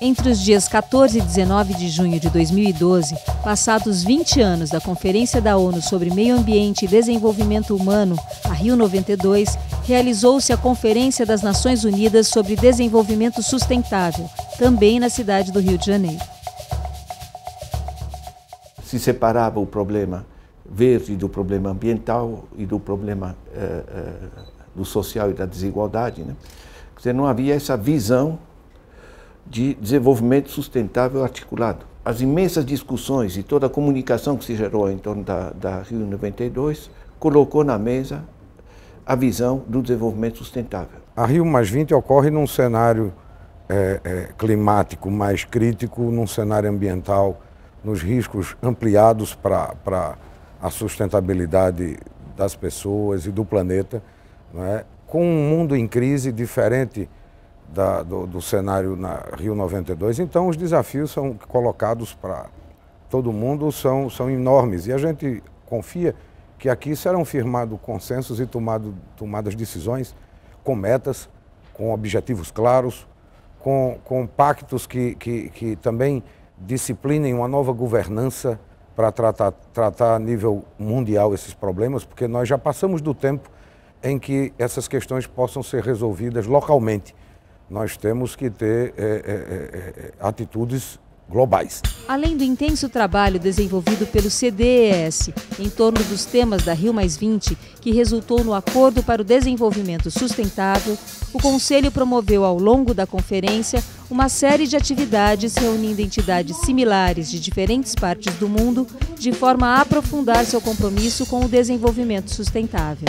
Entre os dias 14 e 19 de junho de 2012, passados 20 anos da Conferência da ONU sobre Meio Ambiente e Desenvolvimento Humano, a Rio 92, realizou-se a Conferência das Nações Unidas sobre Desenvolvimento Sustentável, também na cidade do Rio de Janeiro. Se separava o problema verde do problema ambiental e do problema do social e da desigualdade, né? Quer dizer, não havia essa visão de desenvolvimento sustentável articulado. As imensas discussões e toda a comunicação que se gerou em torno da Rio 92 colocou na mesa a visão do desenvolvimento sustentável. A Rio+20 ocorre num cenário climático mais crítico, num cenário ambiental, nos riscos ampliados para a sustentabilidade das pessoas e do planeta, não é? Com um mundo em crise diferente do cenário na Rio 92, então os desafios são colocados para todo mundo são enormes e a gente confia que aqui serão firmados consensos e tomadas decisões com metas, com objetivos claros, com pactos que também disciplinem uma nova governança para tratar a nível mundial esses problemas, porque nós já passamos do tempo em que essas questões possam ser resolvidas localmente. Nós temos que ter atitudes globais. Além do intenso trabalho desenvolvido pelo CDES em torno dos temas da Rio+20, que resultou no Acordo para o Desenvolvimento Sustentável, o Conselho promoveu ao longo da conferência uma série de atividades reunindo entidades similares de diferentes partes do mundo, de forma a aprofundar seu compromisso com o desenvolvimento sustentável.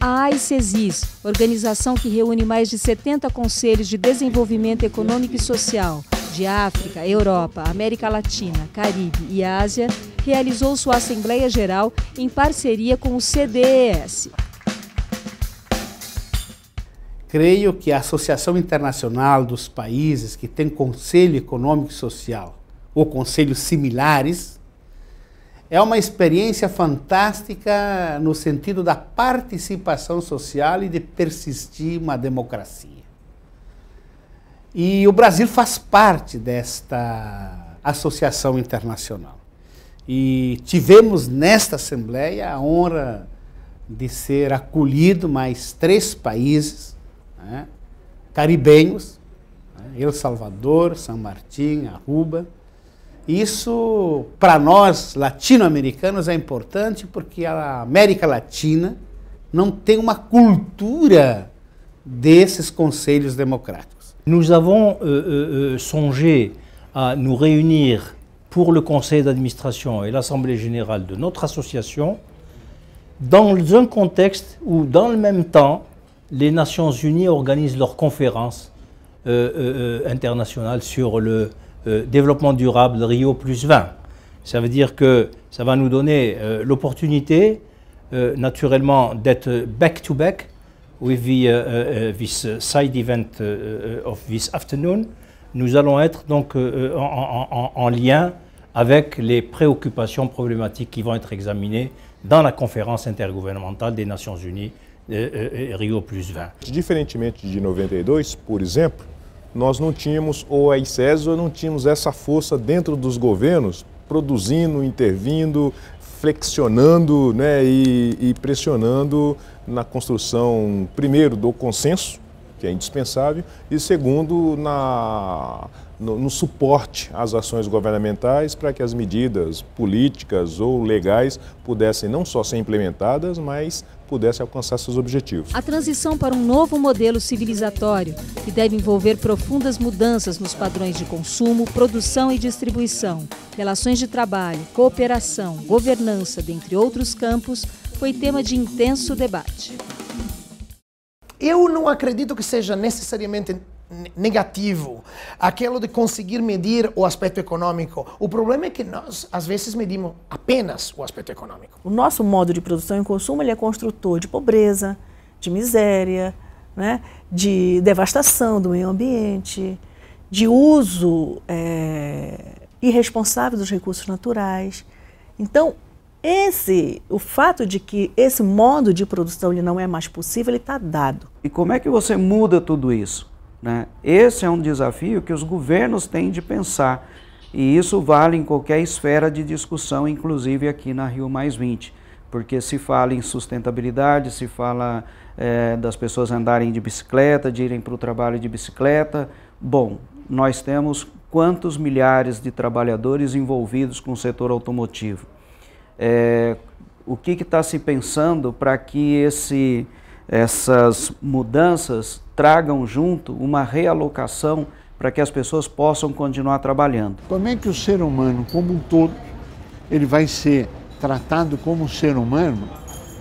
A AICESIS, organização que reúne mais de 70 conselhos de desenvolvimento econômico e social de África, Europa, América Latina, Caribe e Ásia, realizou sua Assembleia Geral em parceria com o CDES. Creio que a Associação Internacional dos Países que tem Conselho Econômico e Social ou conselhos similares é uma experiência fantástica no sentido da participação social e de persistir uma democracia. E o Brasil faz parte desta associação internacional. E tivemos nesta Assembleia a honra de ser acolhido mais 3 países, né, caribenhos, né, El Salvador, São Martín, Aruba. Isso, para nós, latino-americanos, é importante porque a América Latina não tem uma cultura desses conselhos democráticos. Nous avons songé à nous réunir pour le conseil d'administration et l'assemblée générale de notre association dans un contexte où, dans le même temps, les Nations Unies organisent leur conférence internationale sur le développement durable Rio+20. Ça veut dire que ça va nous donner l'opportunité, naturellement, d'être back-to-back with this side event of this afternoon. Nous allons être donc en lien avec les préoccupations problématiques qui vont être examinées dans la conférence intergouvernementale des Nations Unies Rio+20. Diferentemente de 92, por exemplo, nós não tínhamos, ou a ICESO, não tínhamos essa força dentro dos governos, produzindo, intervindo, flexionando, né, e pressionando na construção, primeiro, do consenso, que é indispensável, e segundo, no suporte às ações governamentais para que as medidas políticas ou legais pudessem não só ser implementadas, mas pudessem alcançar seus objetivos. A transição para um novo modelo civilizatório, que deve envolver profundas mudanças nos padrões de consumo, produção e distribuição, relações de trabalho, cooperação, governança, dentre outros campos, foi tema de intenso debate. Eu não acredito que seja necessariamente negativo aquilo de conseguir medir o aspecto econômico. O problema é que nós, às vezes, medimos apenas o aspecto econômico. O nosso modo de produção e consumo ele é construtor de pobreza, de miséria, né, de devastação do meio ambiente, de uso irresponsável dos recursos naturais. Então, o fato de que esse modo de produção ele não é mais possível, ele está dado. E como é que você muda tudo isso? né? Esse é um desafio que os governos têm de pensar, e isso vale em qualquer esfera de discussão, inclusive aqui na Rio+20, porque se fala em sustentabilidade, se fala das pessoas andarem de bicicleta, de irem para o trabalho de bicicleta. Bom, nós temos quantos milhares de trabalhadores envolvidos com o setor automotivo? O que está se pensando para que essas mudanças tragam junto uma realocação para que as pessoas possam continuar trabalhando? Como é que o ser humano como um todo, ele vai ser tratado como ser humano,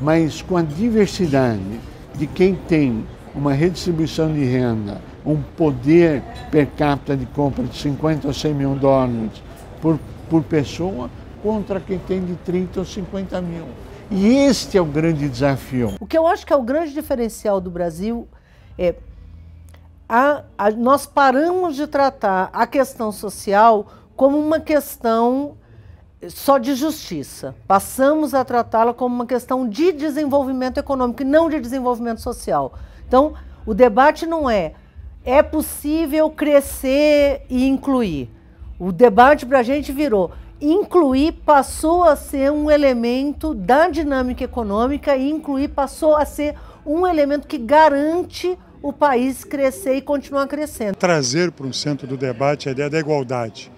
mas com a diversidade de quem tem uma redistribuição de renda, um poder per capita de compra de 50 ou 100 mil dólares por pessoa, contra quem tem de 30 ou 50 mil. E este é o grande desafio. O que eu acho que é o grande diferencial do Brasil é nós paramos de tratar a questão social como uma questão só de justiça. Passamos a tratá-la como uma questão de desenvolvimento econômico e não de desenvolvimento social. Então, o debate não é possível crescer e incluir. O debate para a gente virou incluir passou a ser um elemento da dinâmica econômica e incluir passou a ser um elemento que garante o país crescer e continuar crescendo. Trazer para o centro do debate a ideia da igualdade.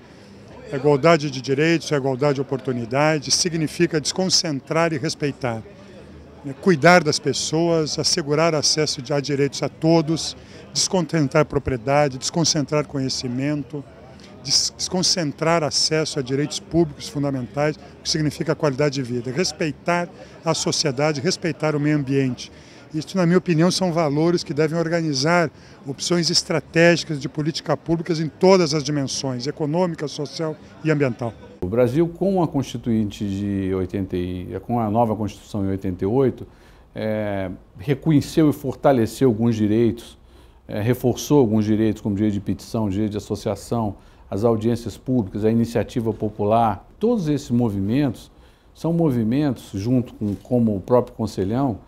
A igualdade de direitos, a igualdade de oportunidades, significa desconcentrar e respeitar. Cuidar das pessoas, assegurar acesso a direitos a todos, desconcentrar propriedade, desconcentrar conhecimento, desconcentrar acesso a direitos públicos fundamentais, o que significa qualidade de vida. Respeitar a sociedade, respeitar o meio ambiente. Isso, na minha opinião, são valores que devem organizar opções estratégicas de política pública em todas as dimensões, econômica, social e ambiental. O Brasil, com a Constituinte com a nova Constituição em 88, reconheceu e fortaleceu alguns direitos, reforçou alguns direitos, como direito de petição, direito de associação, as audiências públicas, a iniciativa popular. Todos esses movimentos são movimentos, junto com como o próprio Conselhão,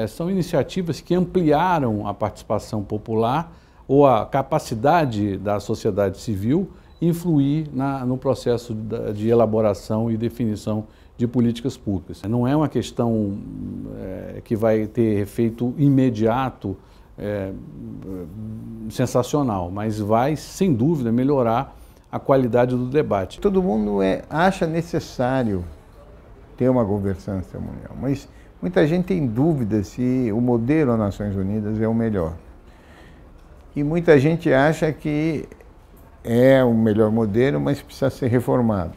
são iniciativas que ampliaram a participação popular ou a capacidade da sociedade civil influir no processo de elaboração e definição de políticas públicas. Não é uma questão que vai ter efeito imediato, sensacional, mas vai, sem dúvida, melhorar a qualidade do debate. Todo mundo acha necessário ter uma governança mundial, mas muita gente tem dúvida se o modelo das Nações Unidas é o melhor. E muita gente acha que é o melhor modelo, mas precisa ser reformado.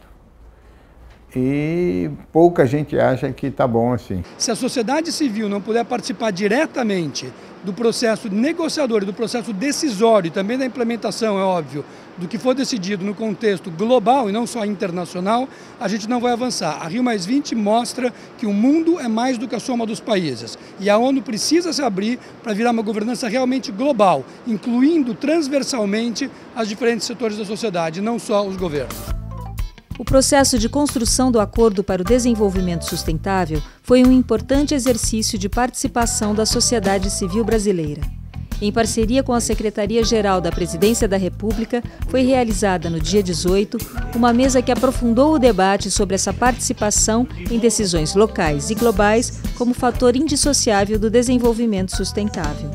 E pouca gente acha que está bom assim. Se a sociedade civil não puder participar diretamente do processo negociador e do processo decisório e também da implementação, é óbvio, do que for decidido no contexto global e não só internacional, a gente não vai avançar. A Rio+20 mostra que o mundo é mais do que a soma dos países e a ONU precisa se abrir para virar uma governança realmente global, incluindo transversalmente os diferentes setores da sociedade, não só os governos. O processo de construção do Acordo para o Desenvolvimento Sustentável foi um importante exercício de participação da sociedade civil brasileira. Em parceria com a Secretaria-Geral da Presidência da República, foi realizada no dia 18 uma mesa que aprofundou o debate sobre essa participação em decisões locais e globais como fator indissociável do desenvolvimento sustentável.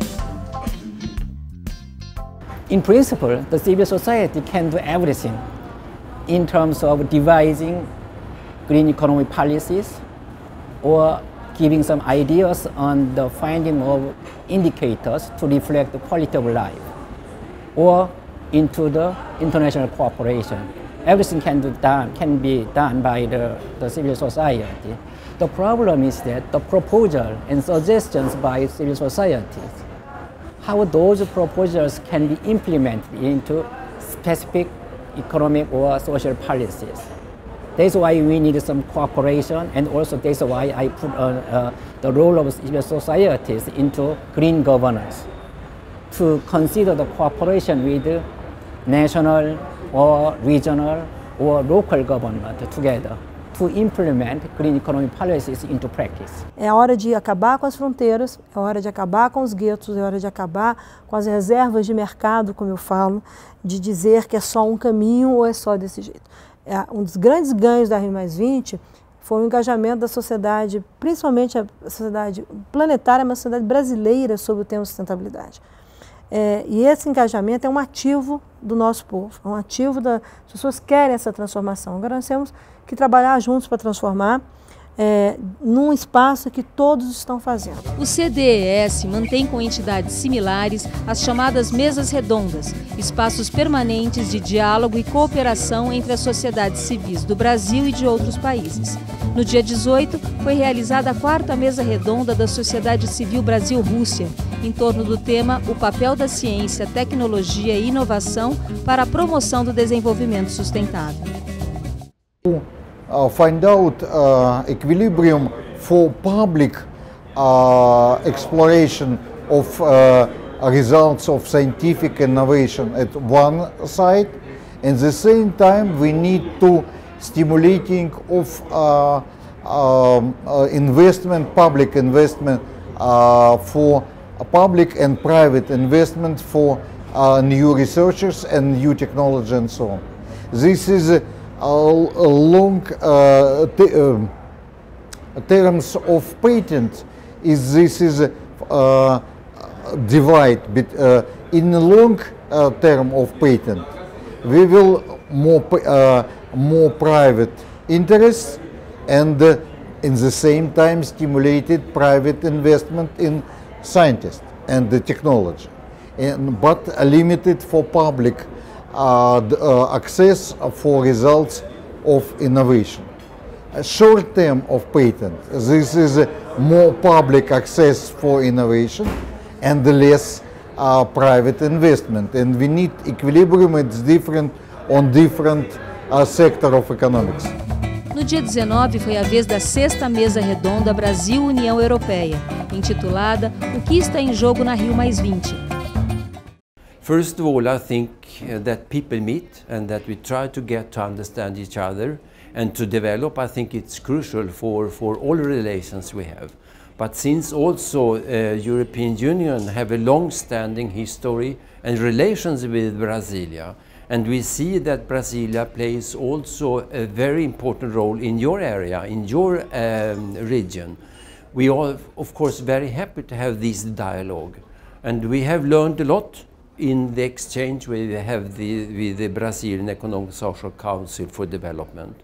In principle, the civil society can do everything in terms of devising green economy policies or giving some ideas on the finding of indicators to reflect the quality of life or into the international cooperation. Everything can be done by the civil society. The problem is that the proposal and suggestions by civil societies, how those proposals can be implemented into specific economic or social policies. That's why we need some cooperation, and also that's why I put the role of civil societies into green governance, to consider the cooperation with national or regional or local government together to implement green economy policies into practice. É a hora de acabar com as fronteiras, é a hora de acabar com os guetos, é a hora de acabar com as reservas de mercado, como eu falo, de dizer que é só um caminho ou é só desse jeito. Um dos grandes ganhos da Rio+20 foi o engajamento da sociedade, principalmente a sociedade planetária, mas a sociedade brasileira sobre o tema sustentabilidade. E esse engajamento é um ativo do nosso povo, é um ativo das pessoas que querem essa transformação. Agora nós temos que trabalhar juntos para transformar num espaço que todos estão fazendo. O CDES mantém com entidades similares as chamadas mesas redondas, espaços permanentes de diálogo e cooperação entre as sociedades civis do Brasil e de outros países. No dia 18, foi realizada a 4ª mesa redonda da Sociedade Civil Brasil-Rússia, em torno do tema O papel da ciência, tecnologia e inovação para a promoção do desenvolvimento sustentável. Find out equilibrium for public exploration of results of scientific innovation at one side, and at the same time we need to stimulating of investment, public investment for public and private investment for new researchers and new technology and so on. This is a long terms of patent. This is divide in the long term of patent. We will more private interests and in the same time stimulated private investment in scientists and the technology, but limited for public access for results of innovation. A short term of patent, this is more public access for innovation and less private investment, and we need equilibrium. It's different on different sector of economics. No dia 19 foi a vez da 6ª Mesa Redonda Brasil-União Europeia, intitulada O que está em jogo na Rio+20. First of all, I think that people meet and that we try to get to understand each other and to develop. I think it's crucial for all relations we have. But since also European Union have a long-standing history and relations with Brasilia, and we see that Brasilia plays also a very important role in your area, in your region, we are of course very happy to have this dialogue. And we have learned a lot in the exchange we have with the Brazilian Economic Social Council for Development.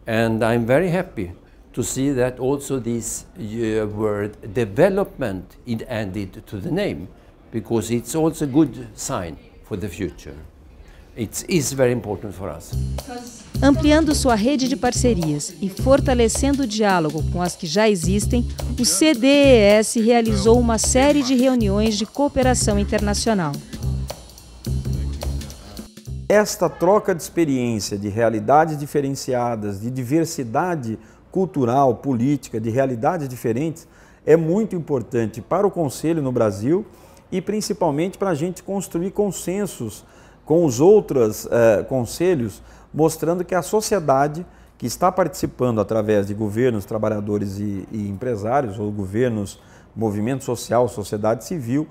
And I'm very happy to see that also this word development is added to the name, because it's also a good sign for the future. It is very important for us. Ampliando sua rede de parcerias e fortalecendo o diálogo com as que já existem, o CDES realizou uma série de reuniões de cooperação internacional. Esta troca de experiência, de realidades diferenciadas, de diversidade cultural, política, de realidades diferentes, é muito importante para o Conselho no Brasil e principalmente para a gente construir consensos com os outros conselhos, mostrando que a sociedade que está participando através de governos, trabalhadores e empresários, ou governos, movimento social, sociedade civil,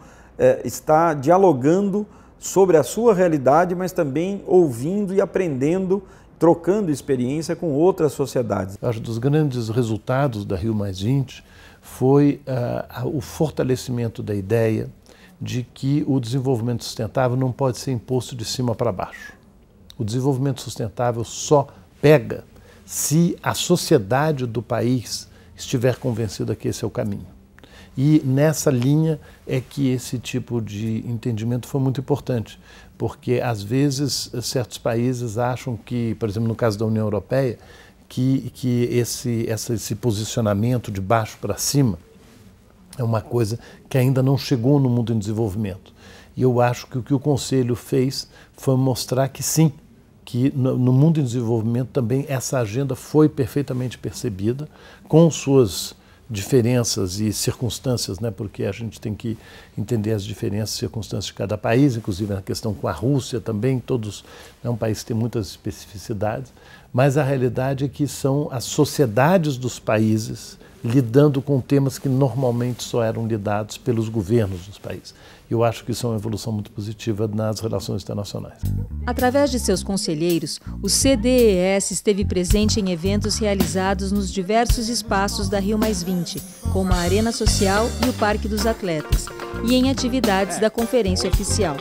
está dialogando sobre a sua realidade, mas também ouvindo e aprendendo, trocando experiência com outras sociedades. Acho que dos grandes resultados da Rio+20 foi o fortalecimento da ideia de que o desenvolvimento sustentável não pode ser imposto de cima para baixo. O desenvolvimento sustentável só pega se a sociedade do país estiver convencida que esse é o caminho. E nessa linha é que esse tipo de entendimento foi muito importante, porque às vezes certos países acham que, por exemplo, no caso da União Europeia, que esse posicionamento de baixo para cima é uma coisa que ainda não chegou no mundo em desenvolvimento. E eu acho que o que o Conselho fez foi mostrar que sim, que no mundo em desenvolvimento também essa agenda foi perfeitamente percebida, com suas diferenças e circunstâncias, né, porque a gente tem que entender as diferenças e circunstâncias de cada país, inclusive na questão com a Rússia também, todos, é um país que tem muitas especificidades, mas a realidade é que são as sociedades dos países lidando com temas que normalmente só eram lidados pelos governos dos países. Eu acho que isso é uma evolução muito positiva nas relações internacionais. Através de seus conselheiros, o CDES esteve presente em eventos realizados nos diversos espaços da Rio+20, como a Arena Social e o Parque dos Atletas, e em atividades da Conferência Oficial.